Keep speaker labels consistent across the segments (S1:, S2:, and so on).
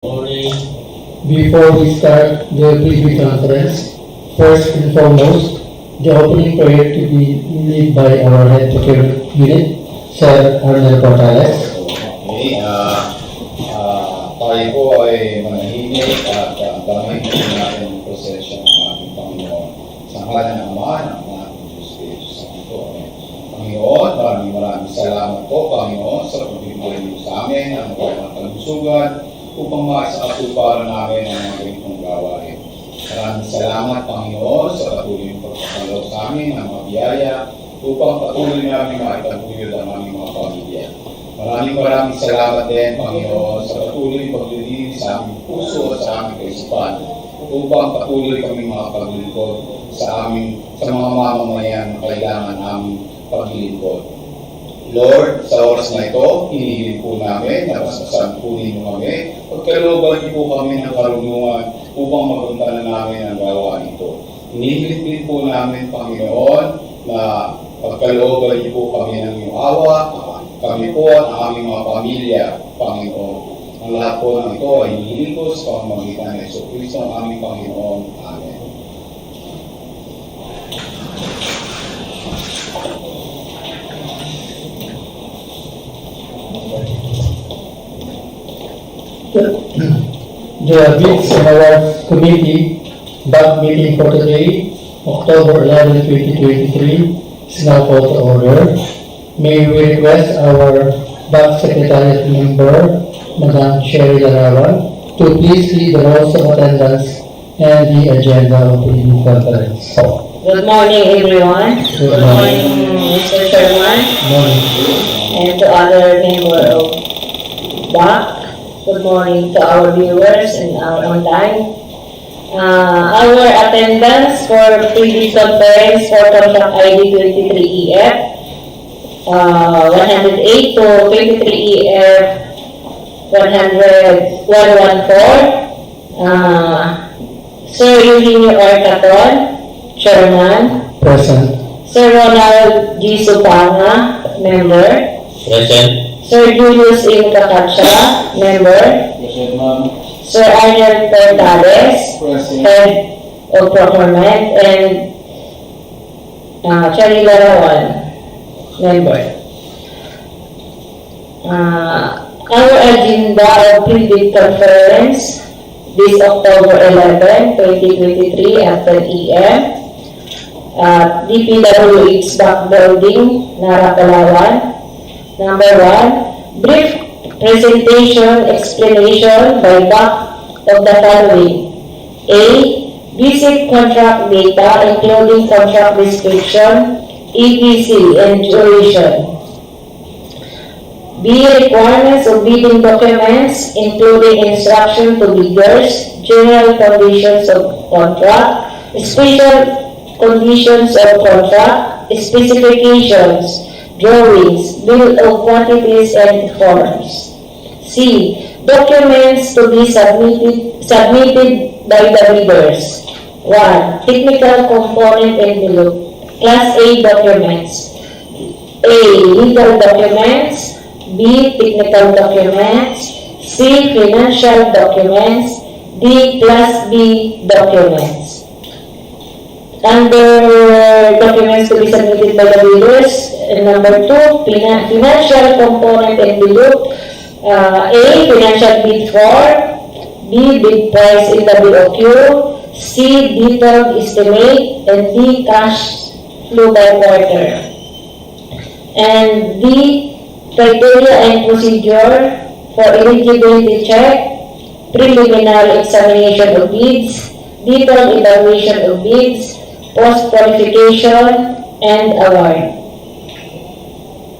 S1: Before we start the preview conference, first and foremost, the opening prayer to be led by our head procurement unit, Sir Arnel Portales.
S2: Okay, tayo po ay manahimik at gamitin natin ang prosesyon ng ating Panginoon. Sa ngalan ng Ama, ng Anak, ng Diyos, Espiritu Santo. Panginoon, maraming salamat po, Panginoon, sa pagbibigay niyo sa amin ang mga kalusugan upang maasakatuparan namin ang mga ganitong gawain. Maraming salamat, Panginoon, sa patuloy ng pagpapalaw sa amin ng mga biyaya upang patuloy namin maitaguyod ang aming mga pamilya. Maraming salamat din, Panginoon, sa patuloy paglilinis sa aming puso at sa aming kaisipan upang patuloy kami makapaglingkod sa mga mamamayan na kailangan aming paglilingkod. Lord, sa oras na ito, hinihiling po namin na pasasan po ninyo kami, pagkalooban niyo po kami ng karunungan upang magunta na namin ang gawain ito. Hinihiling din po namin, Panginoon, na pagkalooban niyo po kami ng iyong awa, kami po at ang aming mga pamilya, Panginoon. Ang lahat po ng ito ay hinihiling ko sa pamamagitan ng Jesucristo ang aming Panginoon. Amen.
S1: The Bids and Awards Committee back meeting for today, October 11, 2023, is now called to order. May we request our back secretariat member, Madam Sherry Narra, to please read the rules of attendance and the agenda of the conference.
S3: Good morning, everyone.
S1: Good morning.
S3: Mr. Chairman.
S1: Good morning.
S3: And to other members of BAC. Good morning to our viewers and our online. Our attendance for previous conference for contract ID 23EF 108 to 23EF 114. Sir Eugenio Orcaton, Chairman.
S1: Present.
S3: Sir Ronald G. Supanga, Member.
S4: Present.
S3: Sir Julius M. Cacacha, Member.
S2: Present, ma'am.
S3: Sir Arnel Portales,
S2: Present.
S3: Head of Procurement, and Charlie Larawan, Member. Our agenda of pre-bid conference this October 11, 2023 at 10 a.m. at DPWH Back Building, Narra, Palawan. Number 1, brief presentation explanation by BAC of the following. A. Basic contract data including contract description, EPC, and duration. B. Requirements of bidding documents including instruction to bidders, general conditions of contract, special conditions of contract, specifications, drawings, bill of quantities, and forms. C. Documents to be submitted by the bidders. 1. Technical component envelope. Class A documents. A. Legal documents. B. Technical documents. C. Financial documents. D. Class B documents. Under documents to be submitted by the bidders, number 2, financial component envelope. A. Financial bid for. B. Bid price in the BOQ. C. Detailed estimate. And D. Cash flow by quarter. And D. Criteria and procedure for eligibility check, preliminary examination of bids, detailed evaluation of bids, post-qualification, and award.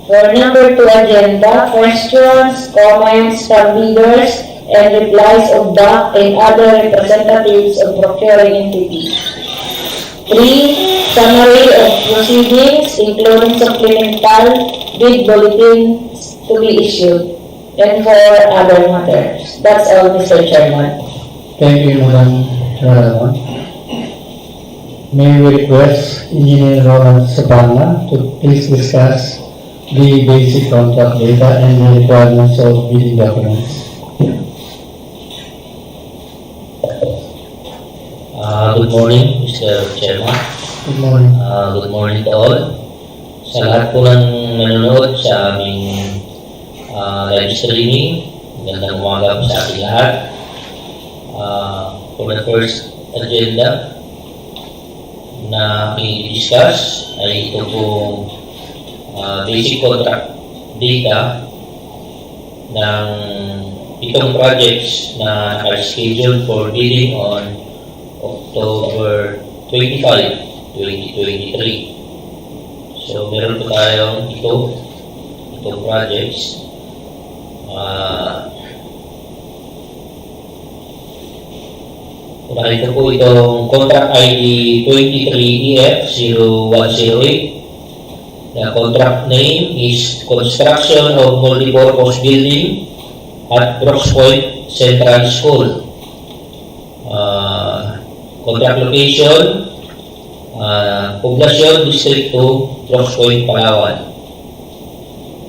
S3: For number 2 agenda, questions, comments from bidders, and replies of BAC and other representatives of procuring entities. 3. Summary of proceedings, including supplemental bid bulletins to be issued, and for other matters. That's all, Mr. Chairman.
S1: Thank you, Madam Chairman. May we request Engineer Ronald Sabana to please discuss the basic contract data and the requirements of bidding documents.
S4: Good morning, Mr. Chairman.
S1: Good morning.
S4: Good morning to all. Sa lahat po ng nanonood sa aming live streaming, magandang umaga po sa ating lahat. For the first agenda na i-discuss ay ito pong basic contract data ng itong projects na naka-schedule for bidding on October 25, 2023. So, meron po tayong itong projects. Unahin ko po itong contract ID 23EF0108. The contract name is Construction of Multipurpose Building at Brooke Point Central School. Contract location, Poblacion District 2, Brooke Point, Palawan.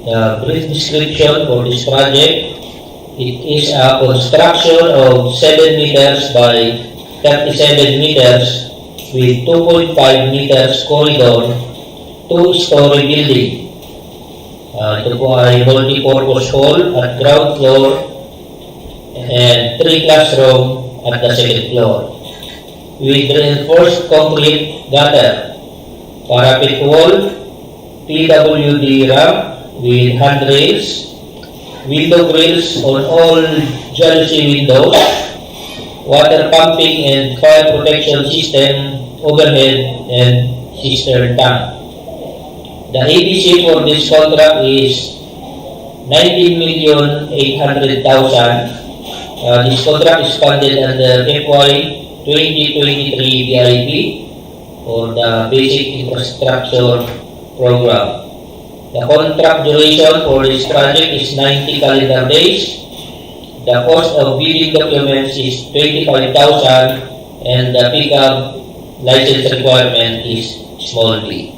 S4: The brief description for this project: it is a construction of 7 meters by 37 meters with 2.5 meters corridor, 2-story building. Ito po ay multi-purpose hall at ground floor and 3 classroom at the second floor. With reinforced concrete gutter, parapet wall, PWD ramp with handrails, window grills on all jalousie windows, water pumping and fire protection system overhead and cistern tank. The ABC for this contract is 19,800,000. This contract is funded under FY 2023 BIP or the Basic Infrastructure Program. The contract duration for this project is 90 calendar days. The cost of bidding documents is 25,000 and the pickup license requirement is small b.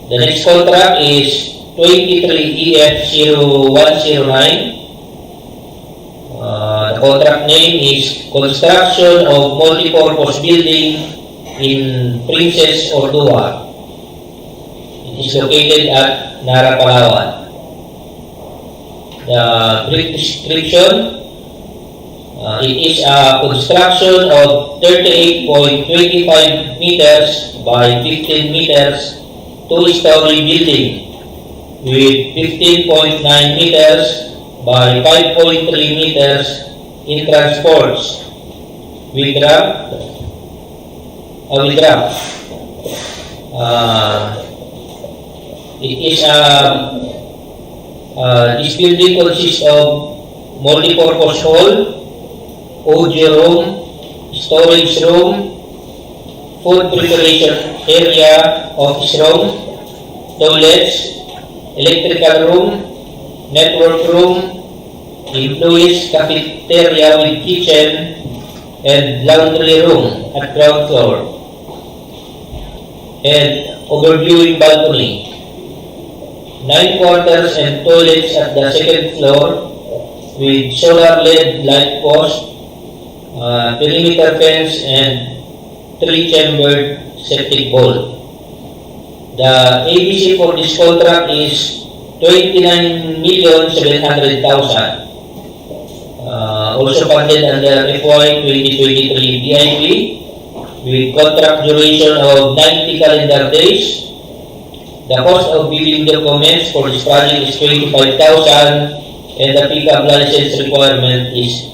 S4: The next contract is 23EF0109. The contract name is Construction of Multipurpose Building in Princess Urduja. It is located at Narra, Palawan. The brief description: it is a construction of 38.25 meters by 15 meters, 2-story building with 15.9 meters by 5.3 meters in transports with ramp. This building consists of multi-purpose hall, audio room, storage room, food preparation area, office room, toilets, electrical room, network room, employees cafeteria with kitchen, and laundry room at ground floor, and overviewing balcony. 9 quarters and toilets at the second floor with solar LED light post, perimeter fence, and 3-chambered septic bowl. The ABC for this contract is 29,700,000. Also funded under FY 2023 BIP with contract duration of 90 calendar days. The cost of bidding documents for this project is 25,000 and the pickup license requirement is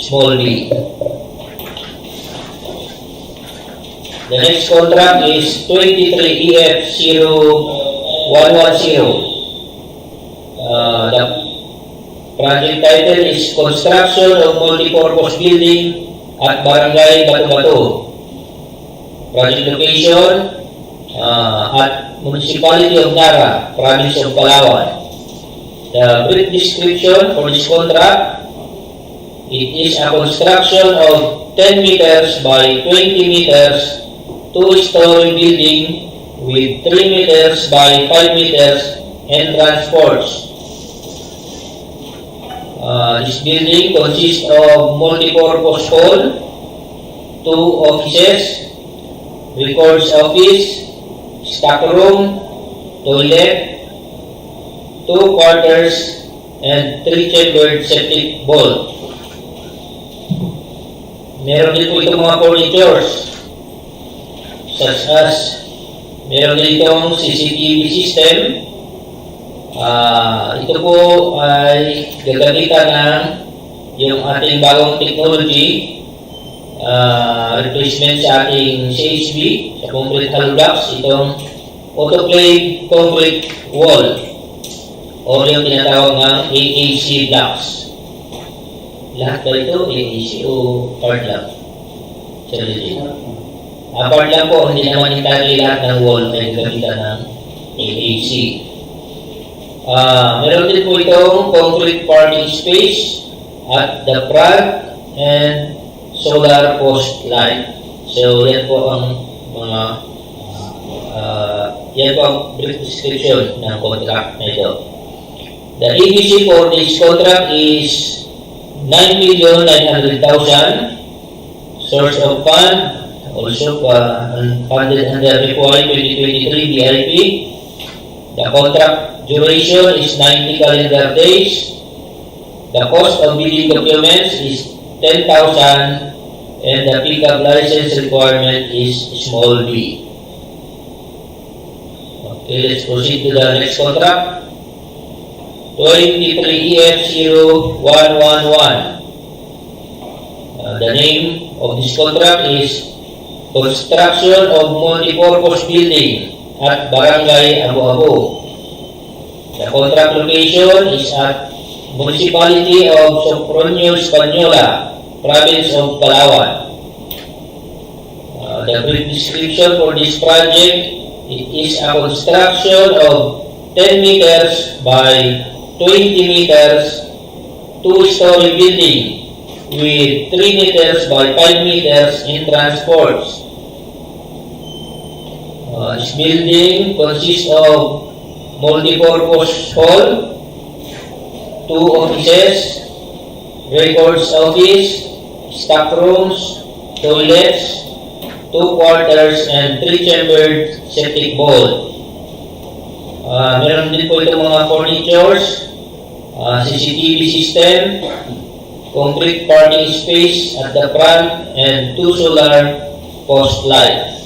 S4: small b. The next contract is 23EF0110. The project title is Construction of Multipurpose Building at Barangay Bato-Bato. Project location at Municipality of Narra, Province of Palawan. The brief description for this contract: it is a construction of 10 meters by 20 meters, 2-story building with 3 meters by 5 meters and transports. This building consists of multi-purpose hall, 2 offices, records office, stock room, toilet, 2 quarters, and 3 chambered septic vault. Meron din po itong mga furnitures, such as meron din itong CCTV system. Ito po ay gagamitan ng yung ating bagong technology, replacement sa ating CHB, sa concrete hollow blocks, itong autoclave concrete wall o yung tinatawag ng AAC blocks. Lahat ba ito AAC o part lang? Part lang po, hindi naman entirely lahat ng wall ay gagamitan ng AAC. Meron din po itong concrete parking space at the front and solar post light. So yan po ang mga yan po ang brief description ng contract na ito. The ABC for this contract is 9,900,000. Source of fund also funded under FY 2023 BIP. The contract duration is 90 calendar days. The cost of bidding documents is 10,000 and the pickup license requirement is small b. Okay, let's proceed to the next contract. 23EF0111. The name of this contract is Construction of Multipurpose Building at Barangay Abo-Abo. The contract location is at Municipality of Sofronio, Española, Province of Palawan. The brief description for this project, it is a construction of 10 meters by 20 meters, 2-story building with 3 meters by 5 meters in transports. This building consists of multi-purpose hall, 2 offices, records office, stock rooms, toilets, 2 quarters, and 3 chambered septic vault. Meron din po itong mga furnitures, CCTV system, concrete parking space at the front, and 2 solar post lights.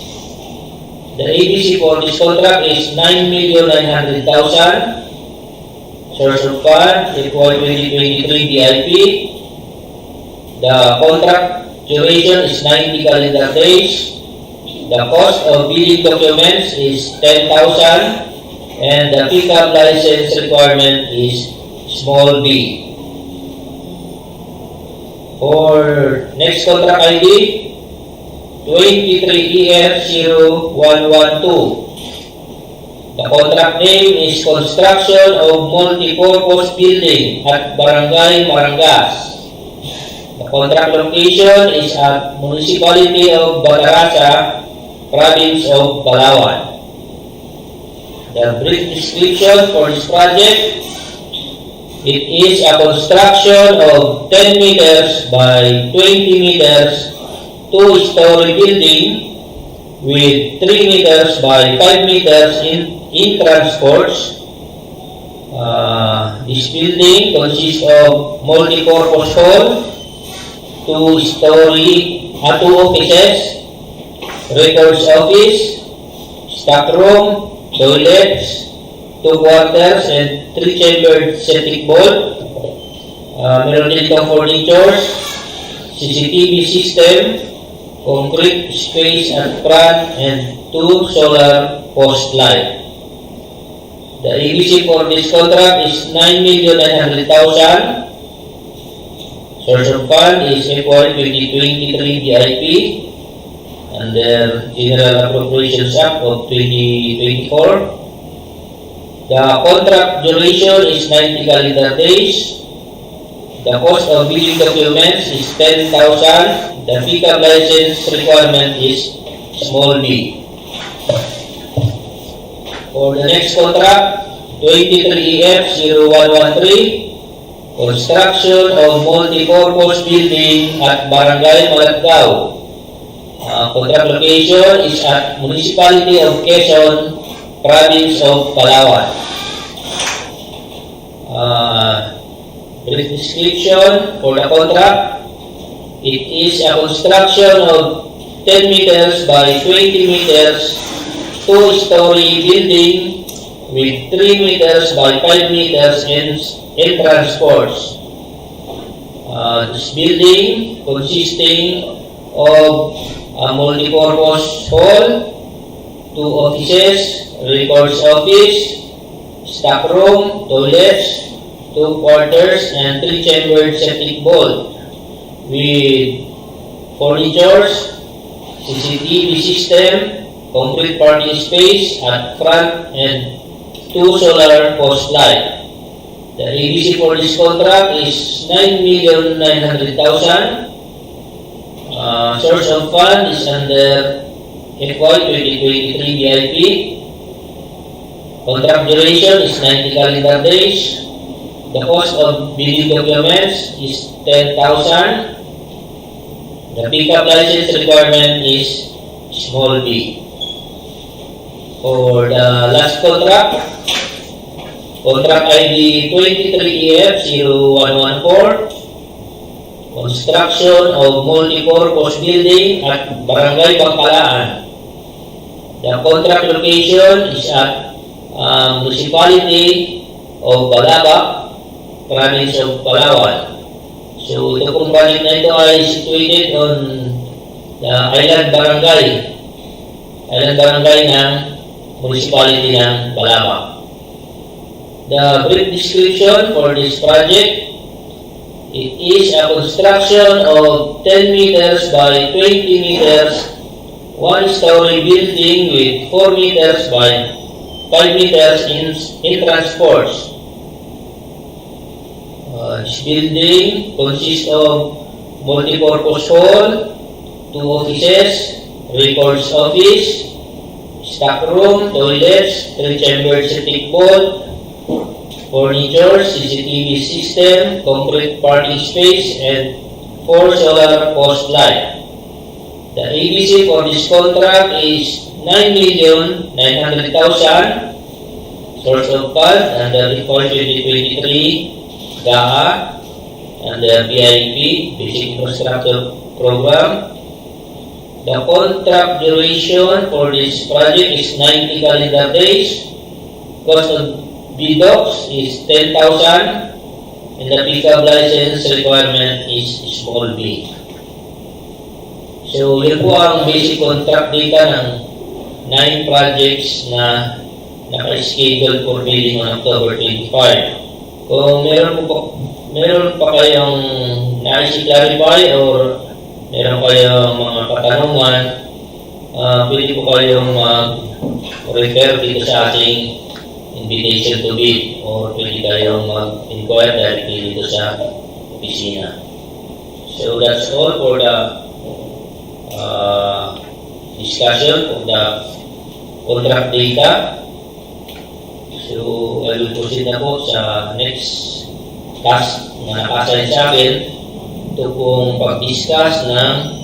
S4: The ABC for this contract is 9,900,000. Source of fund, FY 2023 BIP. The contract duration is 90 calendar days. The cost of bidding documents is 10,000 and the pickup license requirement is small b. For next contract ID, 23EF0112. The contract name is Construction of Multipurpose Building at Barangay Marangas. The contract location is at Municipality of Bataraza, Province of Palawan. The brief description for this project, it is a construction of 10 meters by 20 meters, 2-story building with 3 meters by 5 meters in transports. This building consists of multi-purpose hall, 2 offices, records office, stock room, toilets, 2 quarters, and 3 chambered septic vault. Meron din itong furnitures, CCTV system, concrete space at front, and 2 solar post light. The ABC for this contract is 9,900,000. Source of fund is FY 2023 BIP under General Appropriations Act of 2024. The contract duration is 90 calendar days. The cost of bidding documents is 10,000. The pickup license requirement is small b. For the next contract, 23EF0113, construction of multi-purpose building at Barangay Malatgao. Contract location is at Municipality of Quezon, Province of Palawan. Brief description for the contract. It is a construction of 10 meters by 20 meters, 2-story building with 3 meters by 5 meters entrance ports. This building consisting of a multi-purpose hall, 2 offices, records office, stock room, toilets, 2 quarters, and 3-chambered septic vault with furnitures, CCTV system, concrete parking space at front, and 2 solar post light. The ABC for this contract is 9,900,000. Source of fund is under FY 2023 BIP. Contract duration is 90 calendar days. The cost of bidding documents is 10,000. The pickup license requirement is small b. For the last contract, contract ID 23EF0114, construction of multi-purpose building at Barangay Bancalaan. The contract location is at Municipality of Balabac, Province of Palawan. So ito pong project na ito ay situated on the island barangay ng Municipality ng Balabac. The brief description for this project: it is a construction of 10 meters by 20 meters, 1-story building with 4 meters by 5 meters entrance ports. This building consists of multi-purpose hall, 2 offices, records office, stock room, toilets, 3-chambered septic vault, furniture, CCTV system, concrete parking space, and 4 solar post light. The ABC for this contract is 9,900,000. Source of fund under FY 2023 GAA under BIP, Basic Infrastructure Program. The contract duration for this project is 90 calendar days. Cost of BDOCS is 10,000 and the pickup license requirement is small b. So yun po ang basic contract data ng 9 projects na naka-schedule for bidding on October 25. Kung meron pa kayong nais-clarify or meron kayong mga katanungan, pwede po kayong mag-refer dito sa ating invitation to bid or pwede kayong mag-inquire directly dito sa opisina. So that's all for the discussion of the contract data. So I will proceed na po sa next task na naka-assign sa akin. Ito pong pag-discuss ng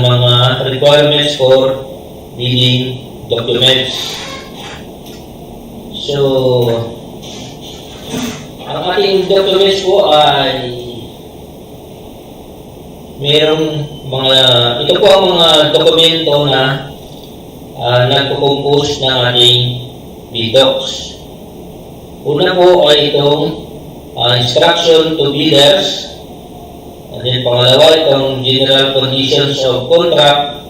S4: mga requirements for bidding documents. So, ang ating documents po ay ito po ang mga dokumento na nagpo-compose ng ating BDOCS. Una po ay itong instruction to bidders. And then pangalawa, itong general conditions of contract.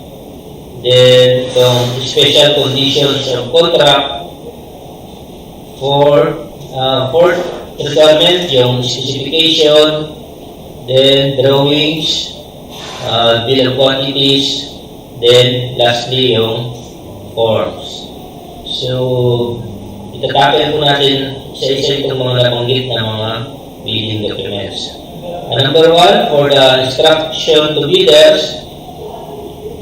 S4: Then itong special conditions of contract. Fourth requirement, yung specification. Then drawings, bill of quantities. Then lastly, yung forms. So, itatakil po natin isa-isa itong mga nabanggit na mga bidding documents. Number 1, for the instruction to bidders,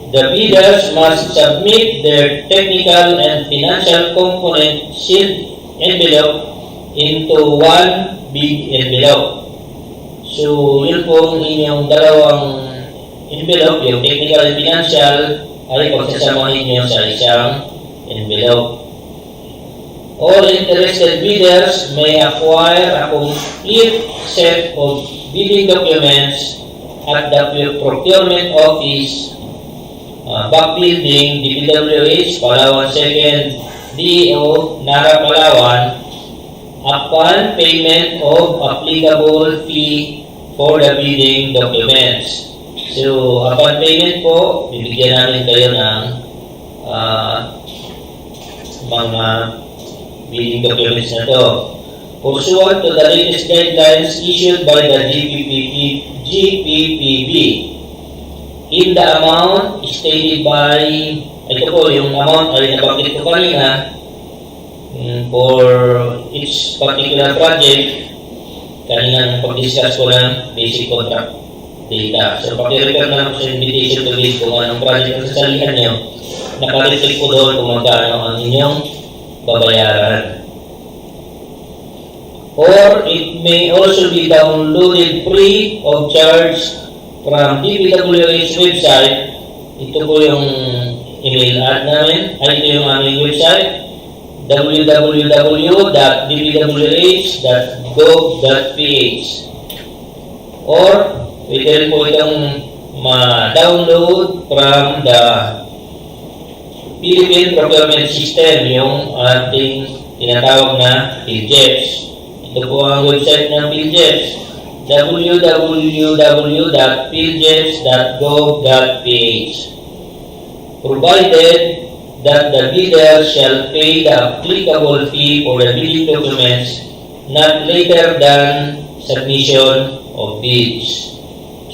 S4: the bidders must submit their technical and financial component sealed envelope into one big envelope. So, yun po ang inyong dalawang envelope, yung technical and financial, ay pagsasamahin nyo sa isang envelope. All interested bidders may acquire a complete set of bidding documents at the procurement office, Back Building, DPWH, Palawan 2nd, DEO, Narra, Palawan, upon payment of applicable fee for the bidding documents. So, upon payment po, bibigyan namin kayo ng mga bidding documents na to. Pursuant to the latest guidelines issued by the GPPB, in the amount stated by, ito po yung amount ay nabanggit ko kanina, for each particular project, kanina pag-discuss ko ng basic contract data. So, pag-refer na ako sa invitation to bid kung anong project ang sasalihan nyo, nakareflect ko doon kung magkano ang inyong babayaran. Or it may also be downloaded free of charge from DPWH website. Ito po yung email ad namin. Ito yung aming website, www.dpwh.gov.ph, or pwede rin po itong ma-download from the Philippine Procurement System, yung ating tinatawag na PhilJeps. Ito po ang website ng PhilJeps, www.philjeps.gov.ph, provided that the bidder shall pay the applicable fee for the bidding documents not later than submission of bids.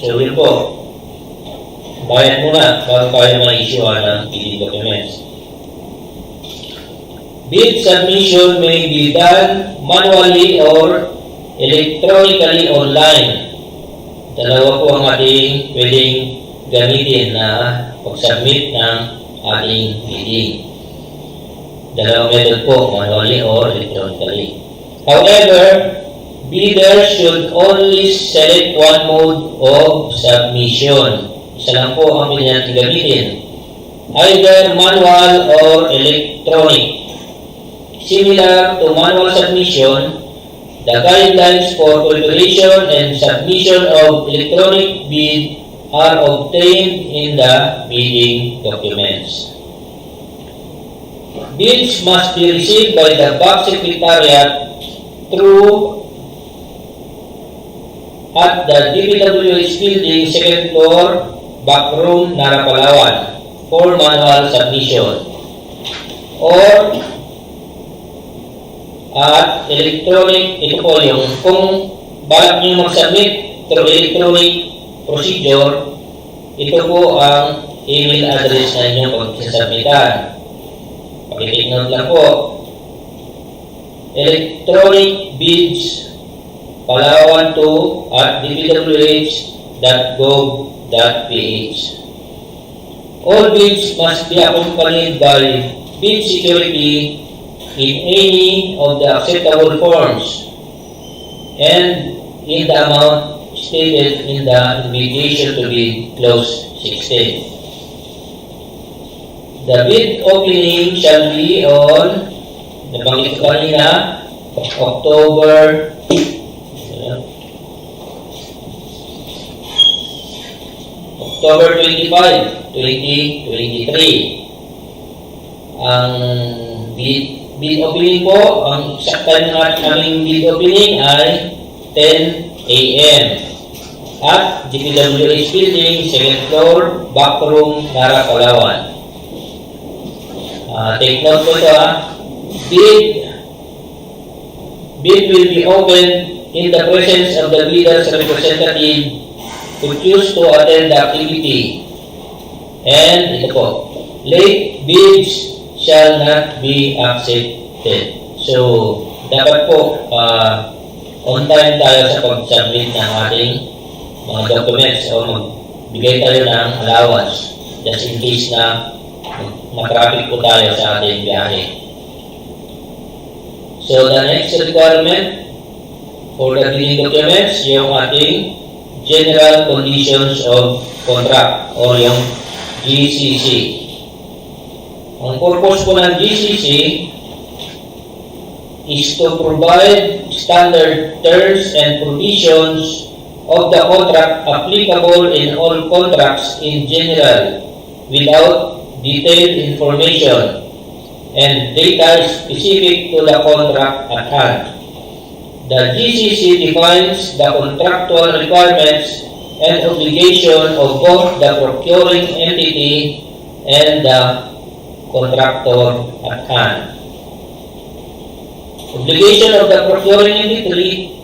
S4: So, yun po. Bayad muna bago kayo ma-issuean ng bidding documents. Bid submission may be done manually or electronically online. Dalawa po ang ating pwedeng gamitin na pag-submit ng ating bidding. Dalawang method po, manually or electronically. However, bidders should only select one mode of submission. Isa lang po ang pwede natin gamitin. Either manual or electronic. Similar to manual submission, the guidelines for preparation and submission of electronic bid are obtained in the bidding documents. Bids must be received by the Back Secretariat through at the DPWH Building, 2nd floor, back room, Narra, Palawan, for manual submission. Or at electronic, ito po yung kung balak nyo mag-submit through electronic procedure, ito po ang email address na inyong pagsasubmitan. Pag-take note lang po. Electronic bids Palawan 2 at dpwh.gov.ph. All bids must be accompanied by bid security in any of the acceptable forms and in the amount stated in the invitation to bid clause 16. The bid opening shall be on, nabanggit ko kanina, October 25, 2023. Ang bid opening po, ang exact time ng aming bid opening ay 10 a.m. at DPWH Building, 2nd floor, back room, Narra, Palawan. Take note po ito Bid will be opened in the presence of the bidder's representative who choose to attend the activity. And ito po, late bids shall not be accepted. So, dapat po on time tayo sa pag-submit ng ating mga documents o magbigay tayo ng allowance just in case na matraffic po tayo sa ating biyahe. So, the next requirement For the billing documents, yung ating General Conditions of Contract o yung GCC. Ang purpose po ng GCC is to provide standard terms and provisions of the contract applicable in all contracts in general without detailed information and data specific to the contract at hand. The GCC defines the contractual requirements and obligation of both the procuring entity and the contractor at hand. Obligation of the procuring entity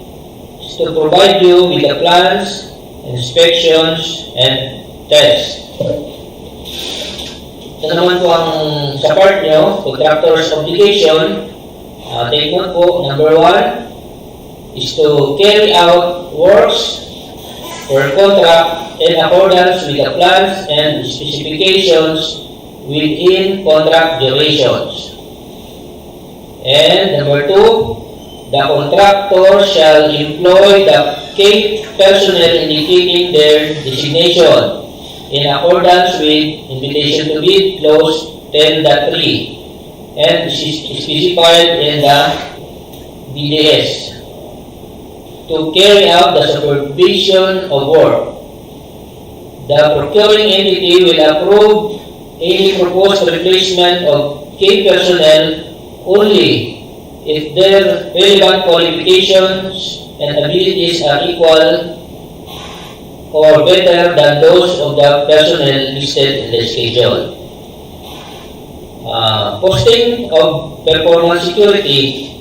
S4: is to provide you with the plans, inspections, and tests. Ito naman po ang sa part nyo, contractor's obligation. Take note po, number 1 is to carry out works per contract in accordance with the plans and specifications within contract durations. And number 2, the contractor shall employ the key personnel indicating their designation in accordance with Invitation to Bid Clause 10.3 and specified in the BDS to carry out the supervision of work. The procuring entity will approve any proposed replacement of key personnel only if their relevant qualifications and abilities are equal or better than those of the personnel listed in the schedule. Posting of performance security.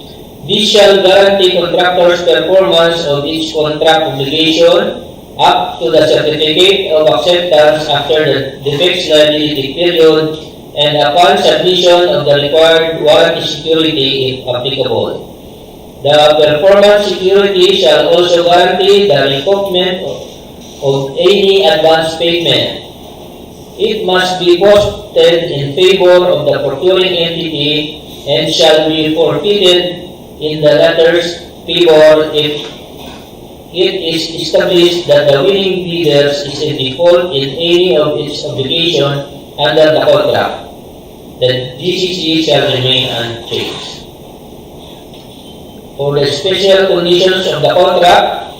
S4: This shall guarantee contractor's performance of each contract obligation up to the certificate of acceptance after the defects liability period and upon submission of the required warranty security if applicable. The performance security shall also guarantee the recoupment of any advance payment. It must be posted in favor of the procuring entity and shall be forfeited in the latter's favor if it is established that the winning bidders is in default in any of its obligations under the contract. The GCC shall remain unchanged. For the special conditions of the contract,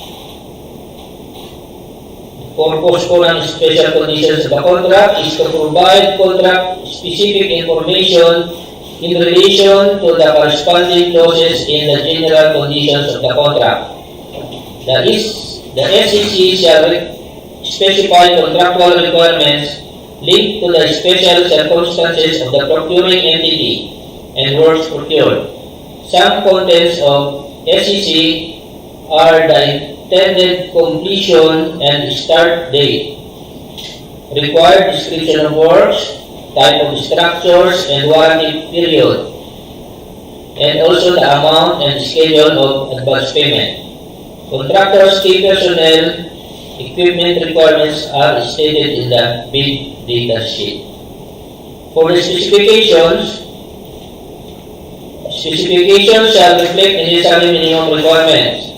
S4: the purpose po ng special conditions of the contract is to provide contract-specific information in relation to the corresponding clauses in the general conditions of the contract. The SEC shall specify contractual requirements linked to the special circumstances of the procuring entity and works procured. Some contents of SEC are the intended completion and start date, required description of works, type of structures, and warranty period, and also the amount and schedule of advance payment. Contractors' key personnel equipment requirements are stated in the bid data sheet. For the specifications shall reflect necessary minimum requirements.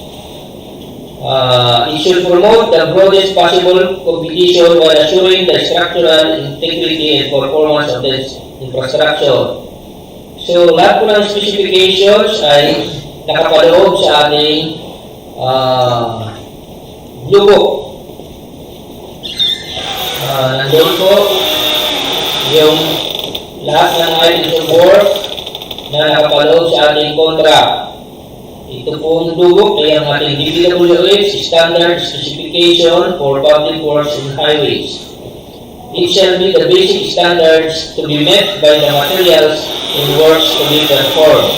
S4: It should promote the broadest possible competition while assuring the structural integrity and performance of the infrastructure. So, lahat po ng specifications ay nakapaloob sa ating blue book. Nandun po yung lahat ng items of work na nakapaloob sa ating contract. Ito pong blue book ay ang ating DPWH Standard Specification for Public Works and Highways. It shall be the basic standards to be met by the materials and works to be performed.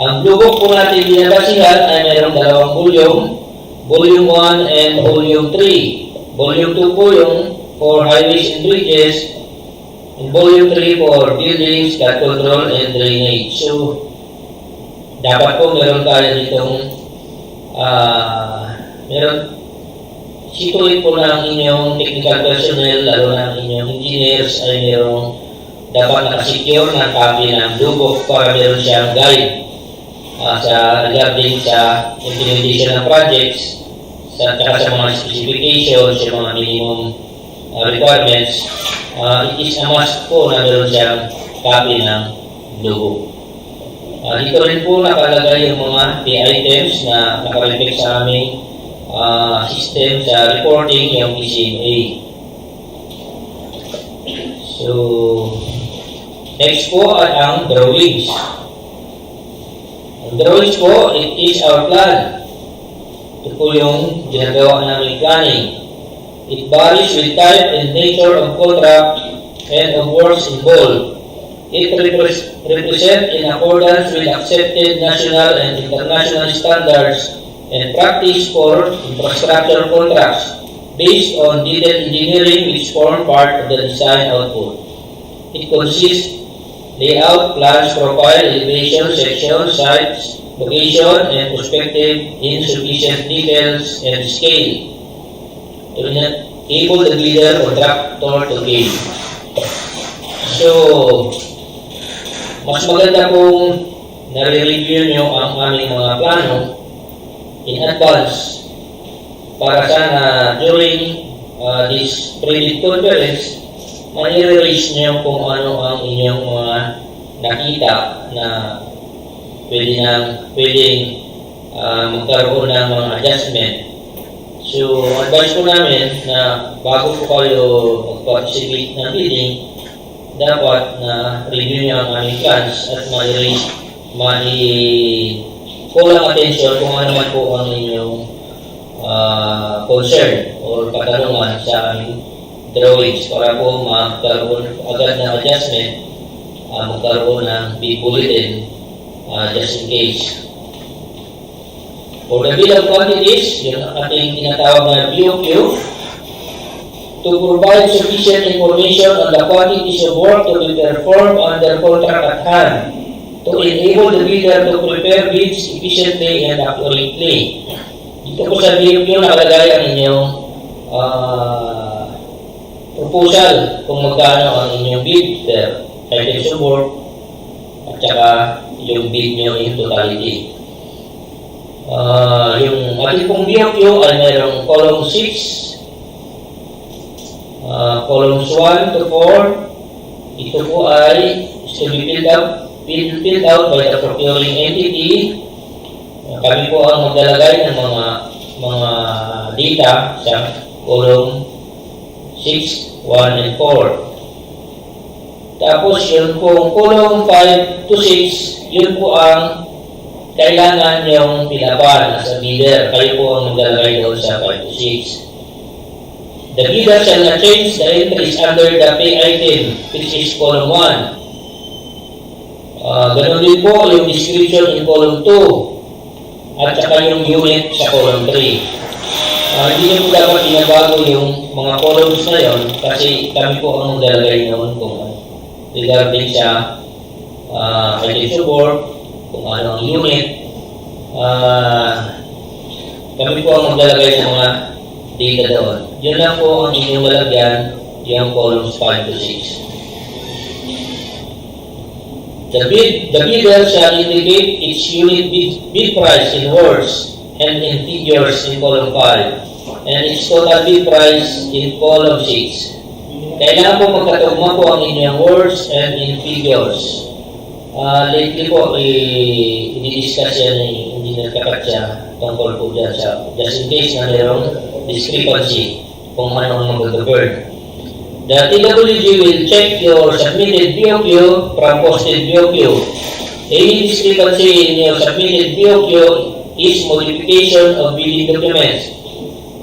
S4: Ang blue book po natin binabasihan ay mayroong dalawang volume, Volume 1 and Volume 3. Volume 2 po yung for highways and bridges, and Volume 3 for buildings, flood control, and drainage. So, dapat po meron tayo ditong situin po ng inyong technical personnel, lalo ng inyong engineers, ay merong dapat nakasecure ng copy ng blue book para meron siyang guide regarding sa implementation ng projects, sa mga specifications, yung mga minimum requirements, it is a must po na meron siyang copy ng logo. Dito rin po nakalagay yung mga key items na nakareflect sa aming system sa reporting, yung PCMA. So, next po ay ang drawings. Ang drawings po, it is our plan. Ito po yung ginagawa namin planning. It varies with type and nature of contract and of works involved. It represents in accordance with accepted national and international standards and practice for infrastructure contracts based on detailed engineering which form part of the design output. It consists layout, plans, profile, elevation, section, sites, location, and perspective in sufficient details and scale to enable the bidder contractor to gain. So, mas maganda kung nare-review nyo ang aming mga plano in advance para sana during this pre-bid conference, ma-release nyo kung ano ang inyong mga nakita na pwedeng magkaroon ng mga adjustment. So, advice ko namin na bago po kayo mag-participate ng bidding, dapat na review nyo ang aming plans at kulang attention kung ano man po ang inyong concern or katanungan sa aming drawings para po magkaroon agad ng adjustment, magkaroon ng bid bulletin just in case. For the bill of quantities, yung ating tinatawag na BOQ, to provide sufficient information on the quantities of work to be performed under contract at hand, to enable the bidder to prepare bids efficiently and accurately. Dito po sa BOQ nakalagay ang inyong proposal kung magkano ang inyong bid per items of work at saka yung bid nyo in totality. Yung ating pong BOQ ay mayroong column 6, columns 1 to 4. Ito po ay to be filled out by the procuring entity. Kami po ang maglalagay ng mga data sa column 6, 1, and 4. Tapos yun po, column 5 to 6, yun po ang kailangan yung pinapan sa bidder. Kayo po ang maglalagay doon sa 5 to 6. The bidder shall not change the entries under the pay item, which is column 1. Ganun din po yung description in column 2 at saka yung unit sa column 3. Hindi nyo po dapat binabago yung mga columns na yun kasi kami po ang maglalagay noon kung regarding sa items of work, kung ano ang unit. Kami po ang maglalagay ng mga data doon. Yun lang po ang inyong malagyan, yung columns 5 to 6. The bidder shall indicate its unit bid price in words and in figures in column 5 and its total bid price in column 6. Kailangan po magkatugma po ang inyong words and in figures. Lately po, i-discuss yan, hindi nagkakat siya tungkol po dyan sa just in case na mayroong discrepancy kung ano ang mag-govern. The TWG will check your submitted BOQ from posted BOQ. Any discrepancy in your submitted BOQ is modification of bidding documents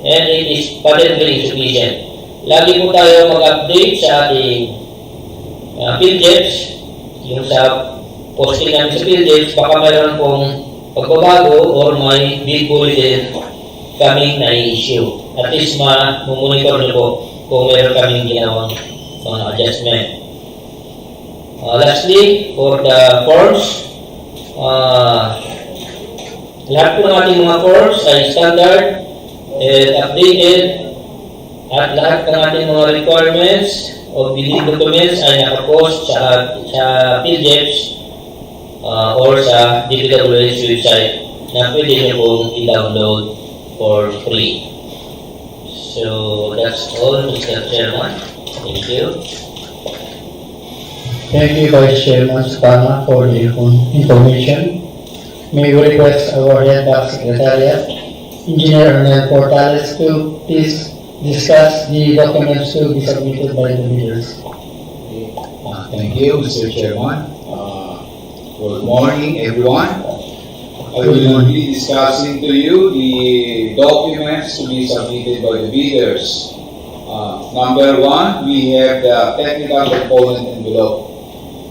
S4: and it is patently insufficient. Lagi po tayo mag-update sa ating PhilJets, yung sa posting namin sa PhilJets, baka mayroon pong pagbabago or may bid bulletin kaming na-issue. At least ma-monitor nyo po kung meron kaming ginawang mga adjustment. Lastly, for the forms, lahat po ng ating mga forms ay standard and updated at lahat ng ating mga requirements o bidding documents ay nakapost sa PhilJets or sa DPWH website na pwede nyo pong i-download for free. So that's all, Mr. Chairman. Thank you.
S1: Thank you, Vice Chairman Spana, for the information. May we request our head back secretariat, Engineer Arnel Portales, to please discuss the documents to be submitted by the leaders.
S2: Thank you, Mr. Chairman. Good morning, everyone. I will be discussing to you the documents to be submitted by the bidders. Number one, we have the technical component envelope.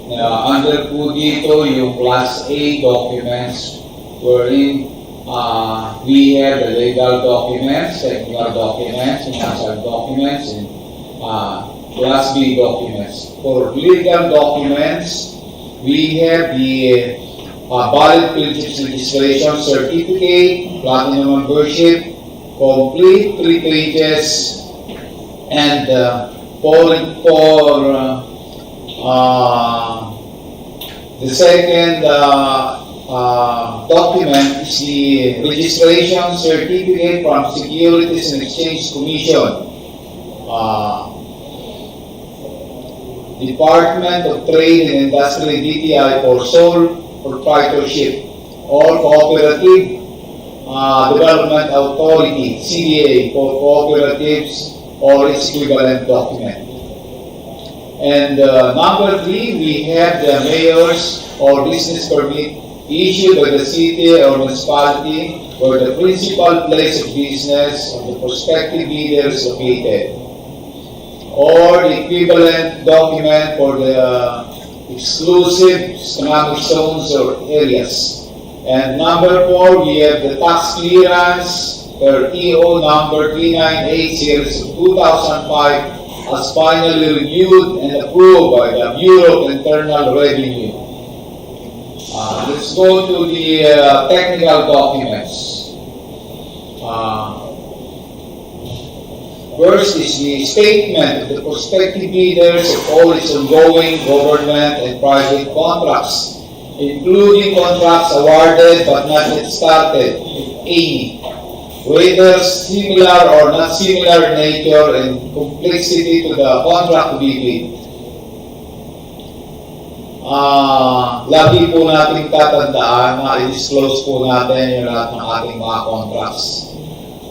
S2: Under po dito yung Class A documents wherein we have the legal documents, technical documents, financial documents, and Class B documents. For legal documents, we have the valid purchase registration certificate, platinum membership, complete 3 pages, and the second document is the registration certificate from Securities and Exchange Commission, Department of Trade and Industry DTI for sole proprietorship or cooperative development authority CDA for cooperatives or its equivalent document. And number 3, we have the mayor's or business permit issued by the city or municipality where the principal place of business of the prospective bidder is located, or the equivalent document for the exclusive economic zones or areas. And number 4, we have the tax clearance per EO number 398 series of 2005 as finally reviewed and approved by the Bureau of Internal Revenue. Let's go to the technical documents. First is the statement of the prospective bidders of all its ongoing government and private contracts, including contracts awarded but not yet started, if any, whether similar or not similar in nature and complexity to the contract to be bid. Lagi po natin tatandaan na i-disclose po natin yung lahat ng ating mga contracts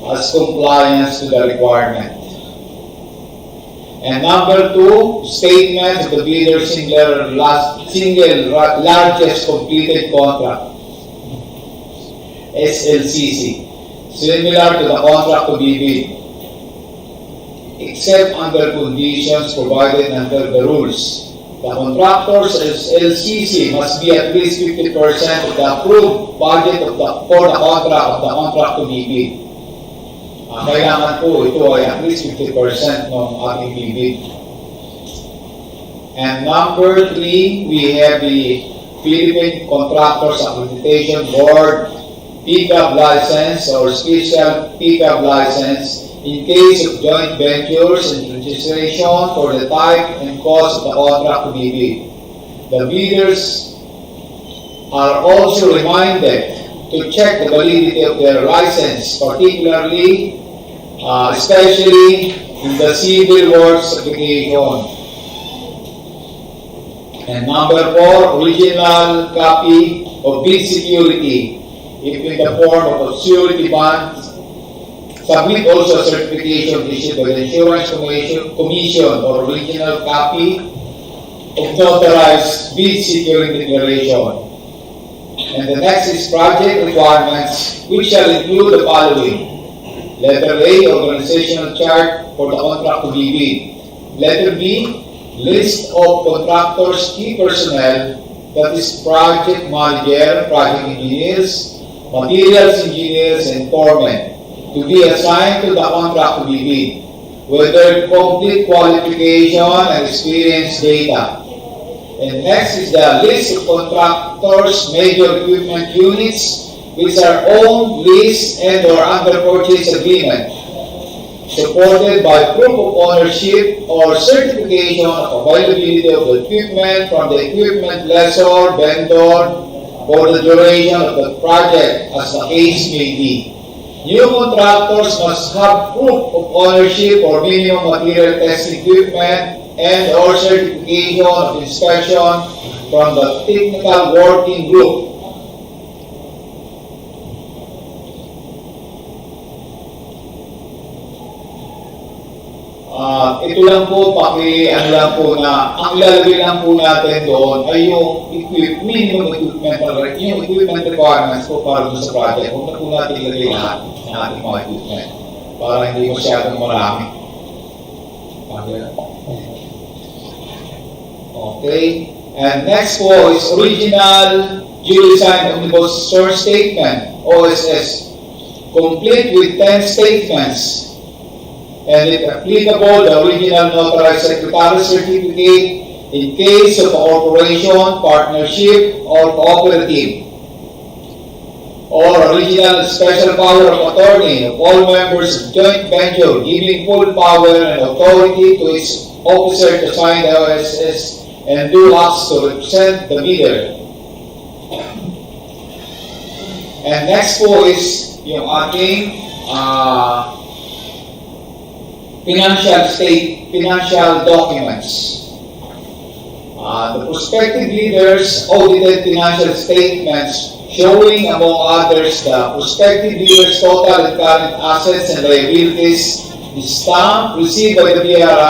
S2: as compliance to the requirement. And number 2, statement of the bidder's single largest completed contract, SLCC, similar to the contract to be bid, except under conditions provided under the rules. The contractor's LCC must be at least 50% of the approved budget for the contract to be bid. Kailangan po ito ay at least 50% ng ating bibid. And number 3, we have the Philippine Contractors Accreditation Board pickup license or special pickup license in case of joint ventures and registration for the type and cost of the contract to be bid. The bidders are also reminded to check the validity of their license, particularly, especially in the civil works application. And number 4, original copy of bid security, if in the form of a surety bond. Submit also a certification issued by the Insurance Commission or original copy of notarized bid securing declaration. And the next is project requirements, which shall include the following. Letter A, organizational chart for the contract to be bid. Letter B, list of contractors' key personnel, that is project manager, project engineers, materials engineers, and foremen, to be assigned to the contract to be bid, with their complete qualification and experience data. And next is the list of contractors' major equipment units which are owned, leased, and or under purchase agreement, supported by proof of ownership or certification of availability of the equipment from the equipment lessor, vendor, for the duration of the project as the case may be. New contractors must have proof of ownership for minimum material testing equipment and or certification of inspection from the technical working group. Ito lang po, ang ilalagay lang po natin doon ay yung minimum equipment, yung equipment requirements po para doon sa project. Huwag na po natin ilagay lahat ng ating mga equipment para hindi masyadong marami. Okay, and next po is original duly signed omnibus source statement, OSS, complete with 10 statements. And if applicable, the original notarized secretary certificate in case of a corporation, partnership, or cooperative. Or original special power of attorney of all members of joint venture giving full power and authority to its officer to sign the OSS and do acts to represent the bidder. And next po is yung ating financial documents. The prospective bidders audited financial statements showing, among others, the prospective bidders' total and current assets and liabilities is stamped, received by the BIR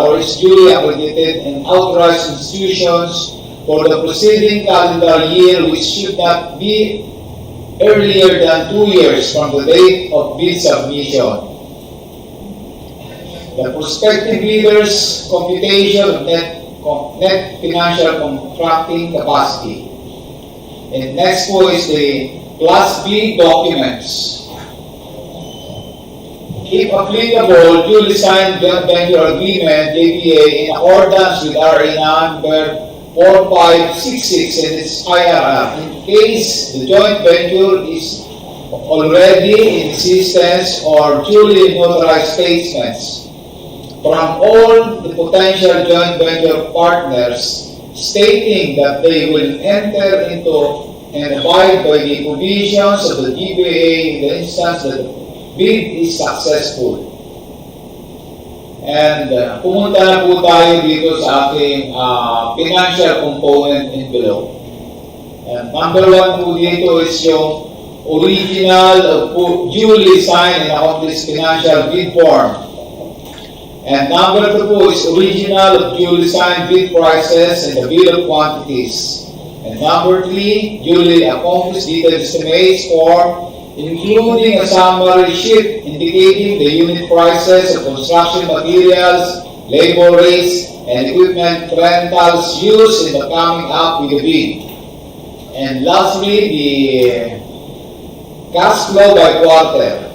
S2: or its duly accredited and authorized institutions for the preceding calendar year, which should not be earlier than 2 years from the date of bid submission. The prospective bidders' computation of net financial contracting capacity. And next po is the Class B documents. If applicable, duly signed joint venture agreement, JVA, in accordance with RA number 4566 and its IRR. In case the joint venture is already in existence or duly notarized statements from all the potential joint venture partners stating that they will enter into and abide by the provisions of the GBA in the instance that the bid is successful. And pumunta na po tayo dito sa ating financial component envelope. And number 1 po dito is yung original duly signed and accomplished financial bid form. And number 2 po is original of duly signed bid prices and the bill of quantities. And number 3, duly accomplished detailed estimates form, including a summary sheet indicating the unit prices of construction materials, labor rates, and equipment rentals used in the coming up with the bid. And lastly, the cash flow by quarter.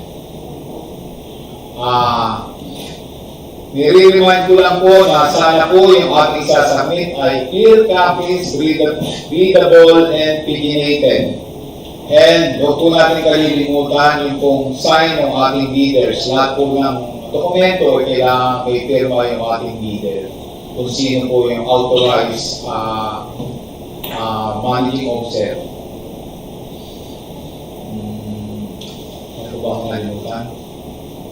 S2: Nire-remind ko lang po na sana po yung ating sasubmit ay clear copies, readable, and paginated. And huwag po natin kalilimutan yung pong sign ng ating bidders. Lahat po ng dokumento kailangan may firma yung ating bidder. Kung sino po yung authorized managing officer. Ano ba ang kalimutan?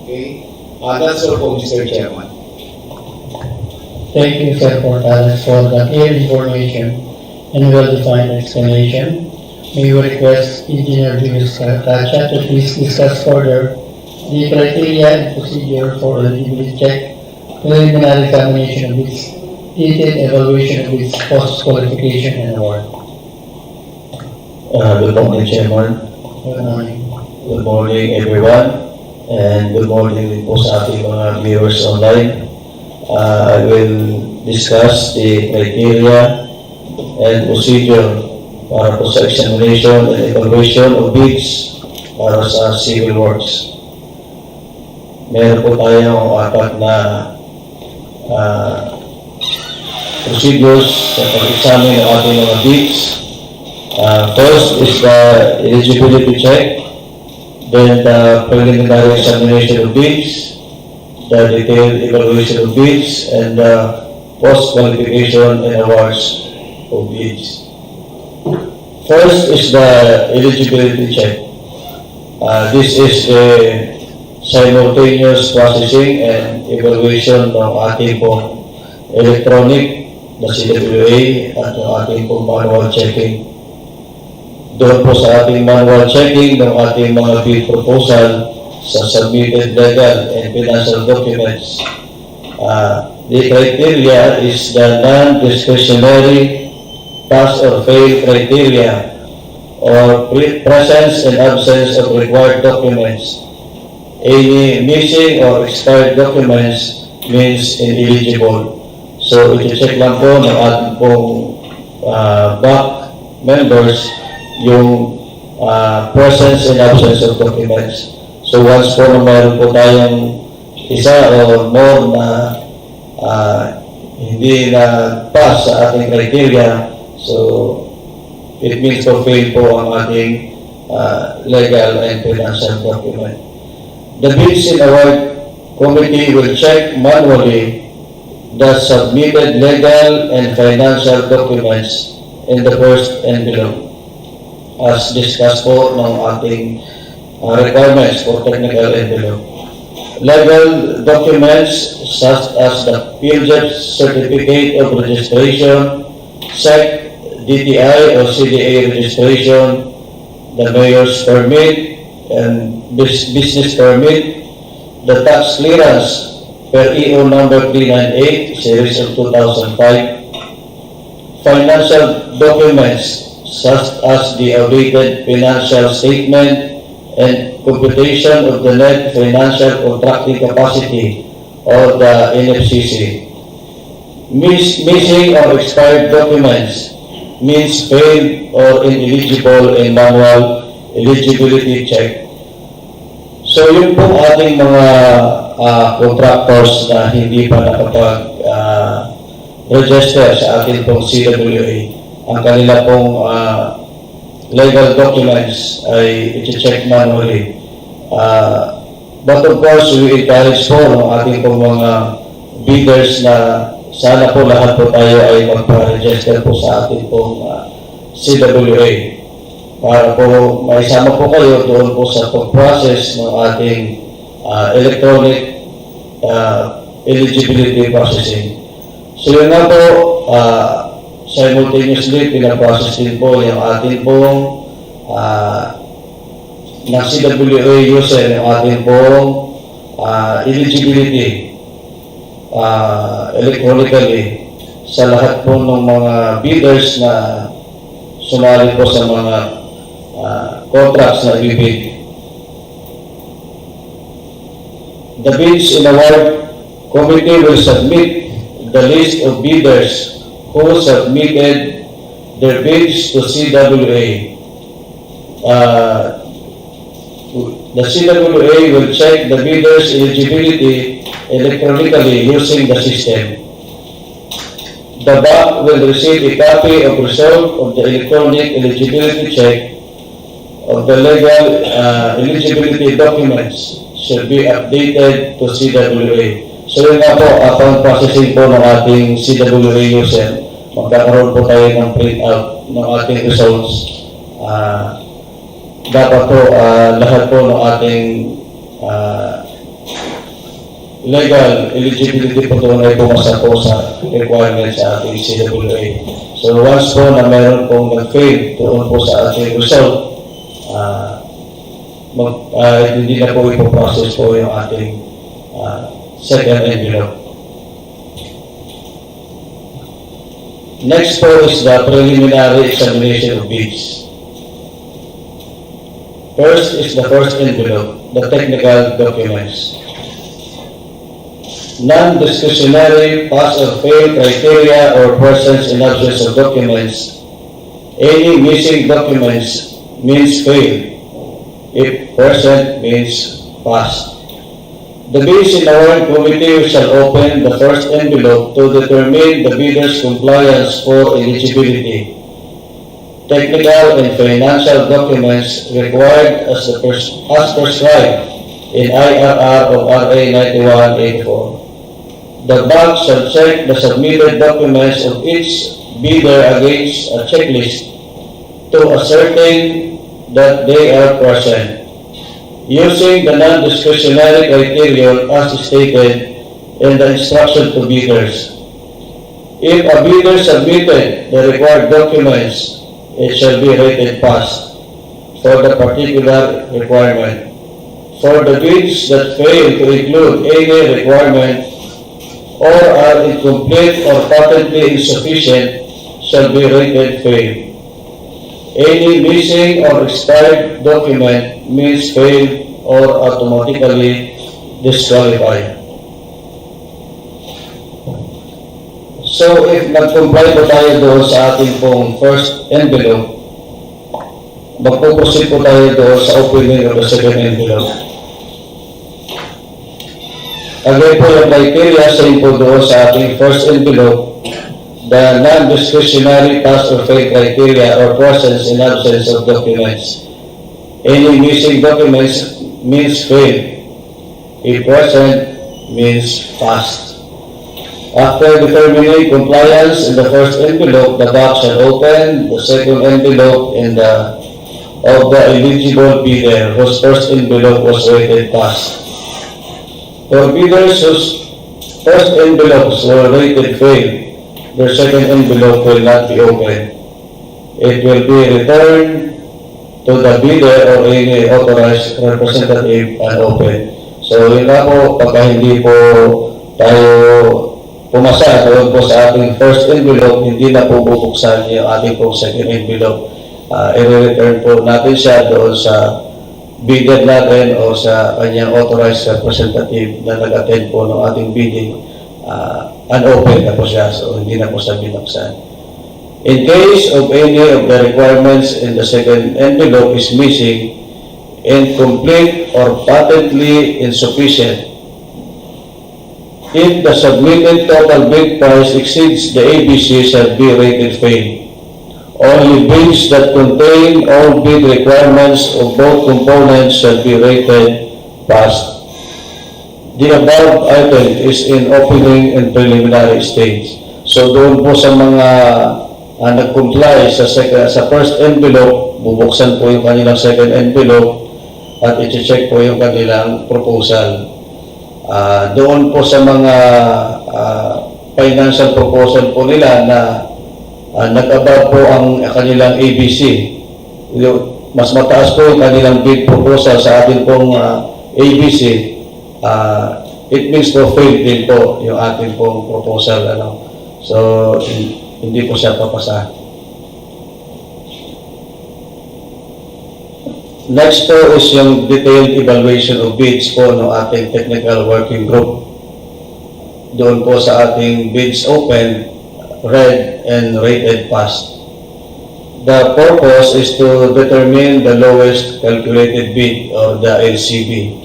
S2: Okay. That's all po, Mr. Chairman.
S1: Thank you, Sir Portales, for the clear information and well-defined explanation. May we request Engineer Julius Racha to please discuss further the criteria and procedure for eligibility check, preliminary examination of its detailed evaluation of its post-qualification and award.
S5: Good morning, Chairman.
S1: Good morning.
S5: Good morning, everyone. And good morning po sa ating mga viewers online. I will discuss the criteria and procedure para po sa examination and evaluation of bids para sa civil works. Meron po tayong 4 na procedures sa pag-examine ng ating mga bids. First is the eligibility check. Then the preliminary examination of bids, the detailed evaluation of bids, and the post-qualification and awards of bids. First is the eligibility check. This is a simultaneous processing and evaluation ng ating pong electronic na CWA at ng ating pong manual checking. Doon po sa ating manual checking ng ating mga bid proposal sa submitted legal and financial documents. The criteria is the non-discretionary pass or fail criteria or presence and absence of required documents. Any missing or expired documents means ineligible. So, iti-check lang po ng ating pong back members yung presence and absence of documents. So, once po na mayroon po tayong isa or more na hindi na pass sa ating criteria, so it means to fail po ang ating legal and financial document. The bids in award committee will check manually the submitted legal and financial documents in the first envelope as discussed po ng ating requirements for technical envelope. Legal documents such as the PLJEP Certificate of Registration, SEC, DTI or CDA registration, the Mayor's Permit and Business Permit, the tax clearance per EO number 398, series of 2005, financial documents such as the audited financial statement and computation of the net financial contracting capacity or the NFCC. Missing or expired documents means failed or ineligible in manual eligibility check. So yun po ating mga contractors na hindi pa nakapag-register sa ating pong CWA. Ang kanila pong legal documents ay i-check manually. But of course, we encourage po ng ating pong mga bidders na sana po lahat po tayo ay magpa-register po sa ating pong CWA para po maisama po kayo doon po sa pag-process ng ating electronic eligibility processing. So yun nga po, simultaneously, pinaprocess din po yung ating pong ng CWA user, yung ating pong eligibility electronically sa lahat po ng mga bidders na sumali po sa mga contracts na ibibid. The bids in award committee will submit the list of bidders who submitted their bids to CWA. The CWA will check the bidder's eligibility electronically using the system. The bank will receive a copy of result of the electronic eligibility check of the legal eligibility documents should be updated to CWA. So yun nga po, account processing po ng ating CWA user. Magkakaroon po tayo ng print-out ng ating results. Dapat po lahat po ng ating legal eligibility po doon ay pumasa po sa requirements sa ating CWA. So once po na meron pong nag-fail doon po sa ating result, hindi na po ipoprocess po yung ating second envelope. Next po is the preliminary examination of bids. First is the first envelope, the technical documents. Non-discretionary pass or fail criteria or presence and absence of documents. Any missing documents means fail. If present means pass. The bids in award committee shall open the first envelope to determine the bidder's compliance for eligibility. Technical and financial documents required as prescribed in IRR of RA 9184. The bank shall check the submitted documents of each bidder against a checklist. to ascertain that they are present, using the non-discretionary criterion as stated in the instruction to bidders. If a bidder submitted the required documents, it shall be rated passed for the particular requirement. For the bids that fail to include any requirement or are incomplete or patently insufficient shall be rated failed. Any missing or expired document means failed or automatically disqualified. So if nag-comply po tayo doon sa ating pong first envelope, magpuproceed po tayo doon sa opening of the second envelope. Again po yung criteria, same po doon sa ating first envelope, the non-discretionary pass or fail criteria or presence in absence of documents. Any missing documents means fail. If present means passed. After determining compliance in the first envelope, the box shall open the second envelope of the eligible bidder whose first envelope was rated passed. For bidders whose first envelopes were rated fail, their second envelope will not be opened. It will be returned to the bidder or any authorized representative and opened. So yun nga po, pagka hindi po tayo pumasa doon po sa ating first envelope, hindi na po bubuksan yung ating po second envelope. I-return po natin siya doon sa bidder natin o sa kanyang authorized representative na nag-attend po ng ating bidding. Unopened na po siya, so hindi na po siya binuksan. In case of any of the requirements in the second envelope is missing, incomplete or patently insufficient, if the submitted total bid price exceeds the ABC shall be rated fail. Only bids that contain all bid requirements of both components shall be rated passed. The above item is in opening and preliminary stage. So doon po sa mga nag-comply sa first envelope, bubuksan po yung kanilang second envelope at i-check po yung kanilang proposal. Doon po sa mga financial proposal po nila na nag-above po ang kanilang ABC. Mas mataas po yung kanilang bid proposal sa ating pong ABC. It means po failed din po yung ating pong proposal. So, hindi po siya papasa. Next po is yung detailed evaluation of bids po ng ating technical working group. Doon po sa ating bids open, read, and rated passed. The purpose is to determine the lowest calculated bid or the LCB.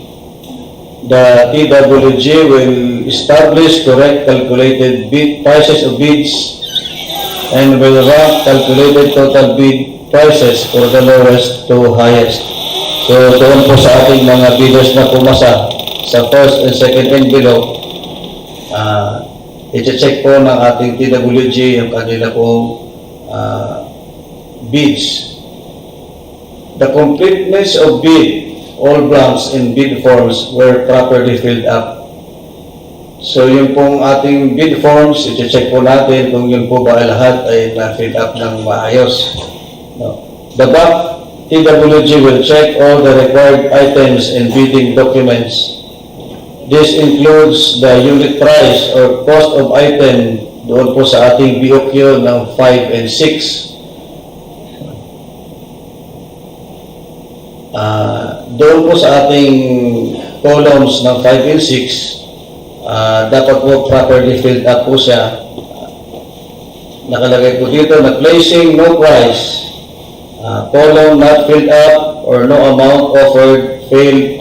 S5: The TWG will establish correct calculated bid prices of bids and will rank calculated total bid prices for the lowest to highest. So doon po sa ating mga bidders na pumasa sa first and second envelope, i-check po ng ating TWG yung kanila pong bids. The completeness of bid, all blanks in bid forms were properly filled up. So yung pong ating bid forms, i-check po natin kung yun po ba lahat ay na-fill up ng maayos. No. The back TWG will check all the required items and bidding documents. This includes the unit price or cost of item doon po sa ating BOQ ng 5 and 6. Doon po sa ating columns ng 5 and 6, dapat po properly filled up po siya. Nakalagay po dito na placing no price, column not filled up or no amount offered failed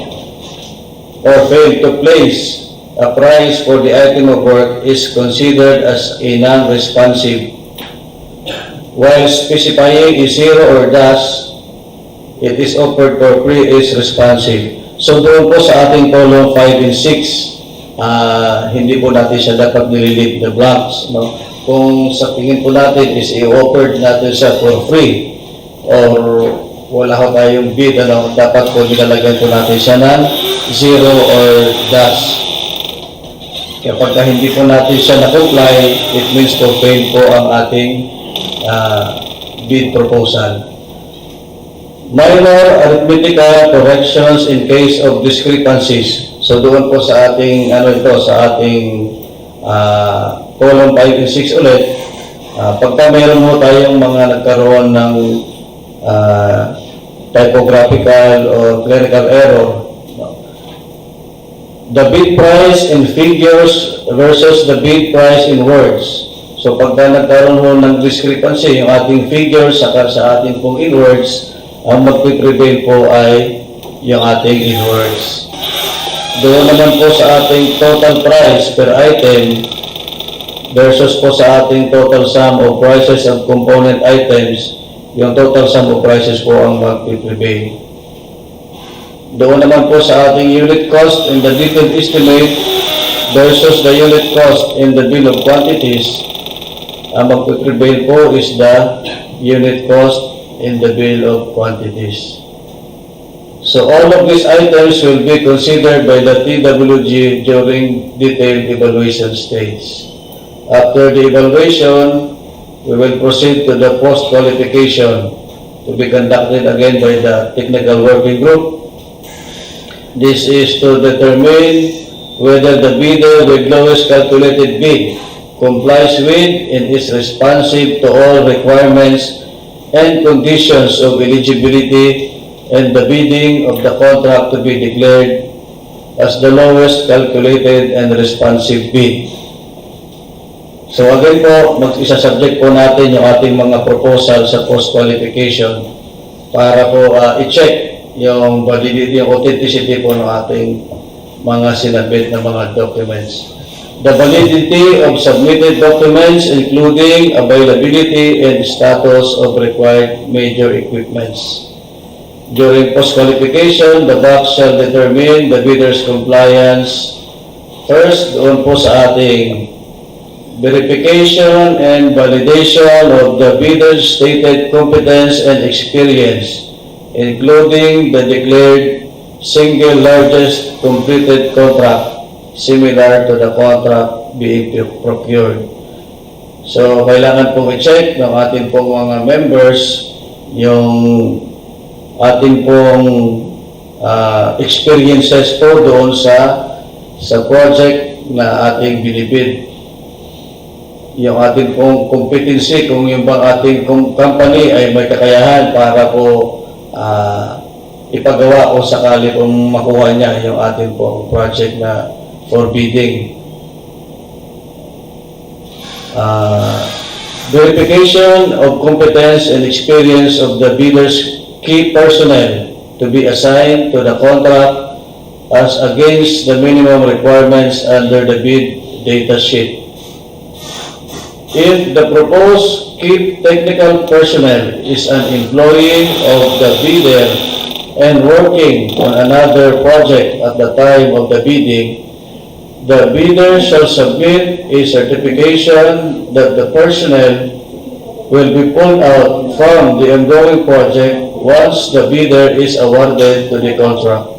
S5: to place a price for the item of work is considered as a non-responsive. While specifying is zero or dash, it is offered for free is responsive. So doon po sa ating column 5 and 6, hindi po natin siya dapat nililip na blanks. No? Kung sa tingin po natin is i-offered natin siya for free, or wala ho tayong bid, dapat po nilalagyan po natin siya ng 0 or dash. Kapag hindi po natin siya na-comply, it means po fail po ang ating bid proposal. Minor arithmetical corrections in case of discrepancies. So doon po sa ating sa ating column 5 and 6 ulit, pagka mayroon mo tayong mga nagkaroon ng typographical or clerical error, the bid price in figures versus the bid price in words. So pagka nagkaroon mo ng discrepancy, yung ating figures saka sa ating pong in words, ang magpiprevail po ay yung ating in words. Doon naman po sa ating total price per item versus po sa ating total sum of prices of component items, yung total sum of prices po ang magpiprevail. Doon naman po sa ating unit cost in the detailed estimate versus the unit cost in the bill of quantities, ang magpiprevail po is the unit cost in the bill of quantities. So all of these items will be considered by the TWG during detailed evaluation stage. After the evaluation, we will proceed to the post-qualification to be conducted again by the technical working group. This is to determine whether the bidder with lowest calculated bid complies with and is responsive to all requirements and conditions of eligibility, and the bidding of the contract to be declared as the lowest calculated and responsive bid. So again po, mag-isa-subject po natin yung ating mga proposal sa post-qualification para po i-check yung validity, yung authenticity po ng ating mga sinabit na mga documents. The validity of submitted documents, including availability and status of required major equipments. During post-qualification, the box shall determine the bidder's compliance. First, doon po sa ating verification and validation of the bidder's stated competence and experience, including the declared single largest completed contract similar to the contract being procured. So, kailangan pong i-check ng ating pong mga members yung ating pong experiences po doon sa project na ating binibid. Yung ating pong competency, kung yung bang ating company ay may kakayahan para po ipagawa o sakali kung makuha niya yung ating pong project na for bidding. Verification of competence and experience of the bidder's key personnel to be assigned to the contract as against the minimum requirements under the bid data sheet. If the proposed key technical personnel is an employee of the bidder and working on another project at the time of the bidding, the bidder shall submit a certification that the personnel will be pulled out from the ongoing project once the bidder is awarded to the contract.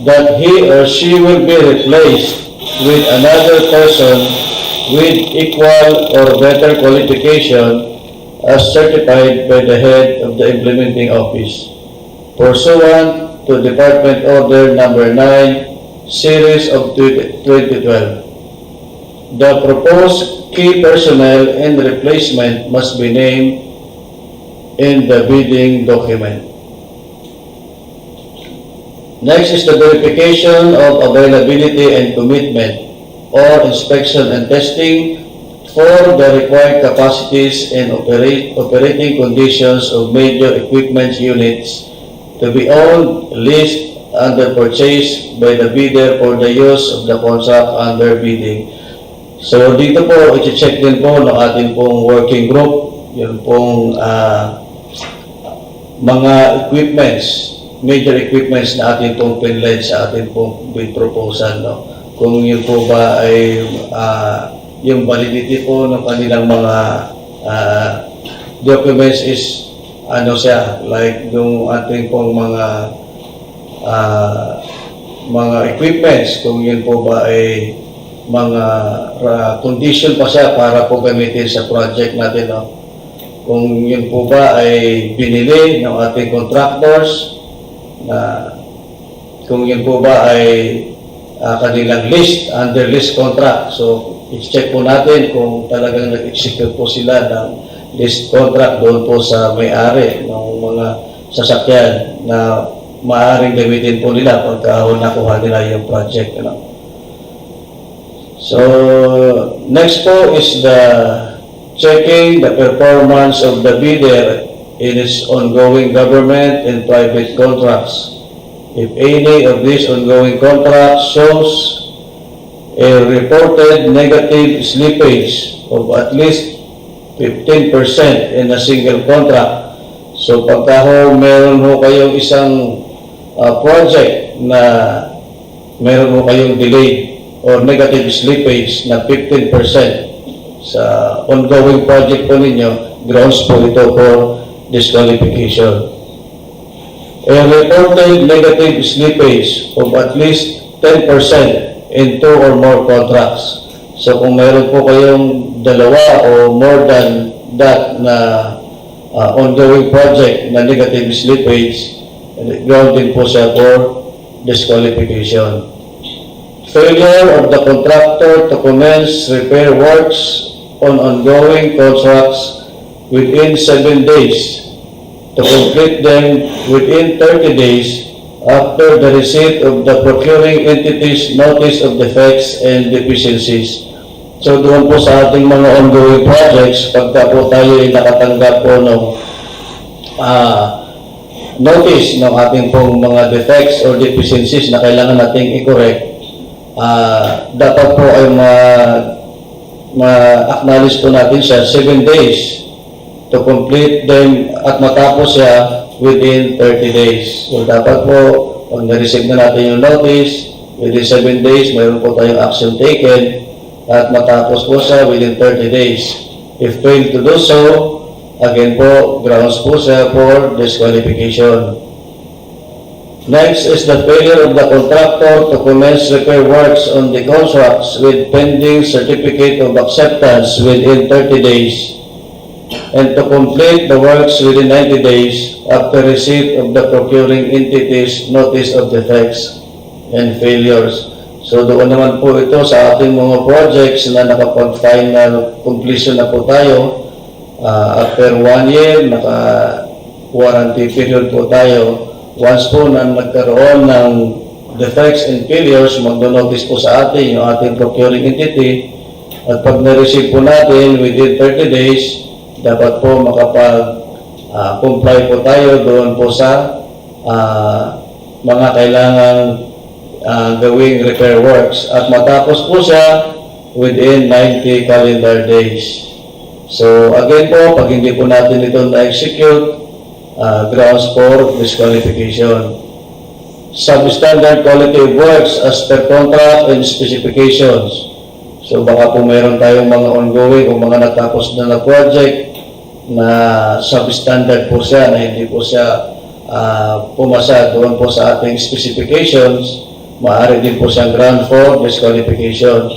S5: That he or she will be replaced with another person with equal or better qualification as certified by the head of the implementing office, pursuant to Department Order Number 9, Series of 2012. The proposed key personnel and replacement must be named in the bidding document. Next is the verification of availability and commitment or inspection and testing for the required capacities and operating conditions of major equipment units to be owned, leased, under purchase by the bidder for the use of the contract under bidding. So dito po, i-check din po ng ating pong working group, yung pong mga equipments, major equipments na ating pong pinled sa ating pong bid proposal. No? Kung yun po ba ay yung validity po ng kanilang mga documents is ano siya, like yung ating pong mga equipments, kung yun po ba ay mga condition pa siya para po gamitin sa project natin, no? Kung yun po ba ay binili ng ating contractors, na kung yun po ba ay kanilang list, under list contract. So, i-check po natin kung talagang nag-execute po sila ng list contract doon po sa may-ari ng mga sasakyan na maaaring gamitin po nila pagka nakuha nila yung project. So, next po is the checking the performance of the bidder in its ongoing government and private contracts. If any of these ongoing contracts shows a reported negative slippage of at least 15% in a single contract. So pagka meron ho kayong isang project na meron ho kayong delay or negative slippage na 15% sa ongoing project po ninyo, grounds po ito for disqualification. A reported negative slippage of at least 10% in 2 or more contracts. So kung meron po kayong dalawa o more than that na ongoing project na negative slippage, ground din po siya for disqualification. Failure of the contractor to commence repair works on ongoing contracts within 7 days, to complete them within 30 days after the receipt of the procuring entity's notice of defects and deficiencies. So doon po sa ating mga ongoing projects, pagka po tayo ay nakatanggap po ng notice ng ating pong mga defects or deficiencies na kailangan nating i-correct, dapat po ay ma-acknowledge po natin siya 7 days to complete them at matapos siya within 30 days. So dapat po, pag na-receive na natin yung notice, within 7 days, mayroon po tayong action taken at matapos po siya within 30 days. If failed to do so, again po, grounds po siya for disqualification. Next is the failure of the contractor to commence repair works on the contracts with pending certificate of acceptance within 30 days and to complete the works within 90 days after receipt of the procuring entity's notice of defects and failures. So doon naman po ito sa ating mga projects na nakapag-final completion na po tayo. After 1 year, naka-warranty period po tayo. Once po na nagkaroon ng defects and failures, magno-notice po sa atin yung ating procuring entity at pag na-receive po natin within 30 days, dapat po makapag-comply po tayo doon po sa mga kailangang gawing repair works at matapos po siya within 90 calendar days. So again po, pag hindi po natin ito na-execute, grounds for disqualification. Substandard quality of works as per contract and specifications. So baka po meron tayong mga ongoing o mga natapos na project na substandard po siya, na hindi po siya pumasa doon po sa ating specifications, maaari din po siyang ground for disqualification.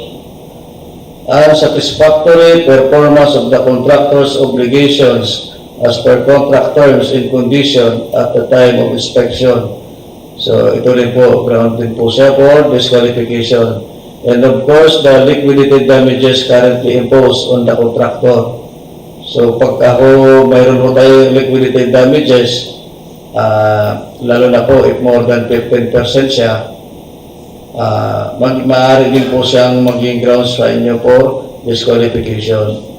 S5: Unsatisfactory performance of the contractor's obligations as per contract terms and condition at the time of inspection. So ito rin po, ground din po siya for disqualification. And of course, the liquidated damages currently imposed on the contractor. So pagka mayroon po tayo liquidated damages, lalo na po if more than 15% siya, maaari din po siyang maging grounds sa inyo for disqualification.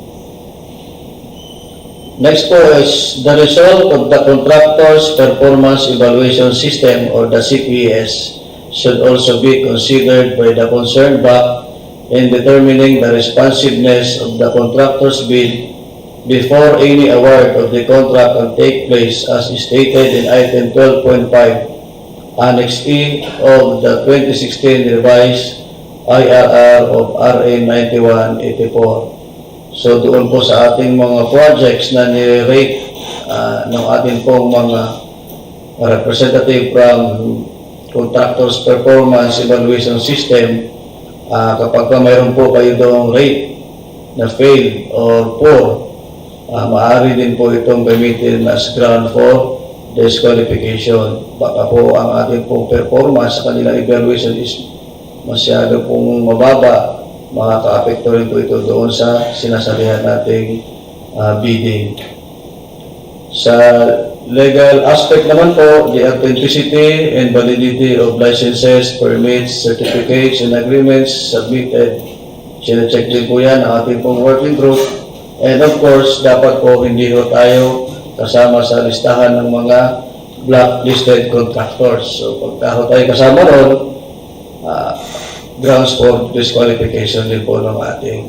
S5: Next po is the result of the contractor's performance evaluation system or the CPES should also be considered by the concerned BAC in determining the responsiveness of the contractor's bid before any award of the contract can take place as stated in item 12.5 Annex E of the 2016 revised IRR of RA 9184. So doon po sa ating mga projects na ni-rate ng ating pong mga representative from Contractors Performance Evaluation System, kapag mayroon po kayo doong rate na fail or poor, maaari din po itong gamitin as ground for disqualification. Baka po ang ating pong performance sa kanilang evaluation is masyado pong mababa, makaka-apekto rin po ito doon sa sinasalihan nating bidding. Sa legal aspect naman po, the authenticity and validity of licenses, permits, certificates, and agreements submitted. Sina-check din po yan ang ating pong working group. And of course, dapat po hindi ho tayo kasama sa listahan ng mga blacklisted contractors. So pagka ho tayo kasama ron, grounds for disqualification din po ng ating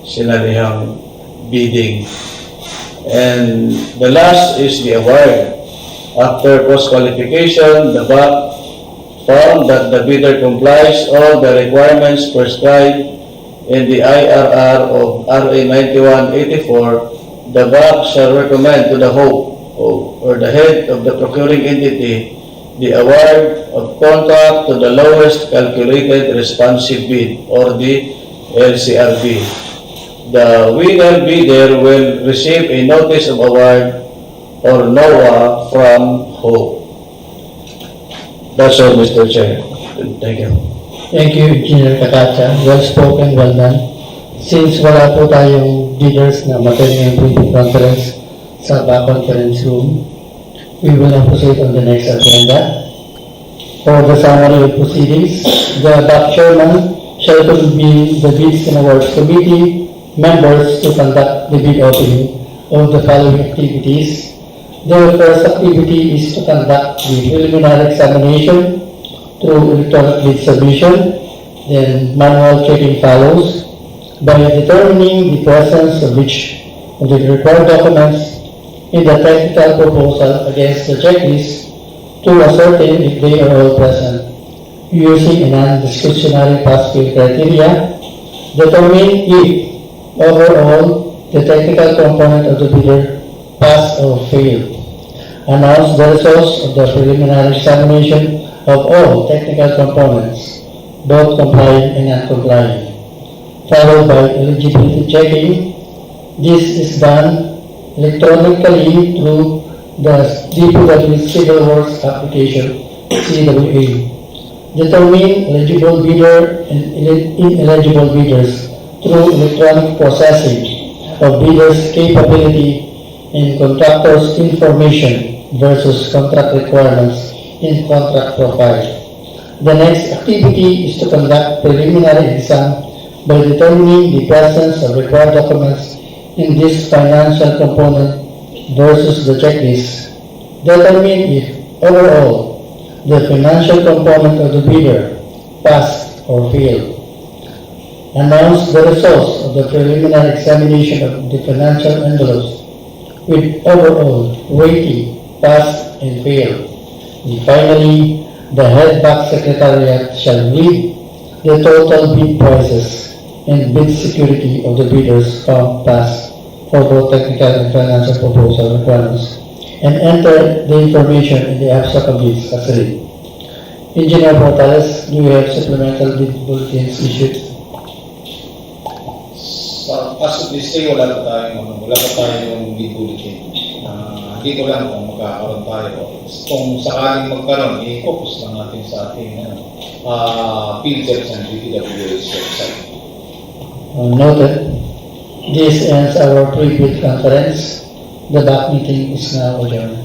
S5: sinalihang bidding. And the last is the award. After post-qualification, the BAC found that the bidder complies all the requirements prescribed in the IRR of RA 9184. The BAC shall recommend to the HOPE or the head of the procuring entity the award of contract to the lowest calculated responsive bid or the LCRB. The winner bidder will receive a notice of award or NOA from HOPE. That's all, Mr. Chair. Thank you.
S1: Thank you, Engineer Kakacha. Well spoken, well done. Since wala po tayong leaders na matay ng briefing conference sa back conference room, we will now proceed on the next agenda. For the summary of proceedings, the back chairman shall convene the Bids and Awards Committee members to conduct the bid opening of the following activities. The first activity is to conduct the preliminary examination through electronic bid submission, then manual checking follows by determining the presence of each of the required documents in the technical proposal against the checklist to ascertain if they are all present. Using a non-discretionary pass-fail criteria, determine if overall the technical component of the bidder pass or fail. Announce the results of the preliminary examination of all technical components, both compliant and non-compliant, followed by eligibility checking. This is done electronically through the DPW Civil Works Application, CWA. Determine eligible bidder and ineligible bidders through electronic processing of bidders' capability and contractors' information versus contract requirements in contract profile. The next activity is to conduct preliminary exam by determining the presence of required documents in this financial component versus the checklist. Determine if overall the financial component of the bidder passed or failed. Announce the results of the preliminary examination of the financial envelopes with overall rating, passed and failed. And finally, the head back secretariat shall read the total bid prices and bid security of the bidders found passed for both technical and financial proposal requirements and enter the information in the abstract of bids as read. Engineer Portales, do you have supplemental bid bulletins issued?
S2: As of this day, wala pa tayong bid bulletin. Dito lang kung magkakaroon tayo. Kung sakaling magkaroon, i-focus lang natin sa ating field service and DPW's website.
S1: Noted. This ends our pre-bid conference. The back meeting is now adjourned.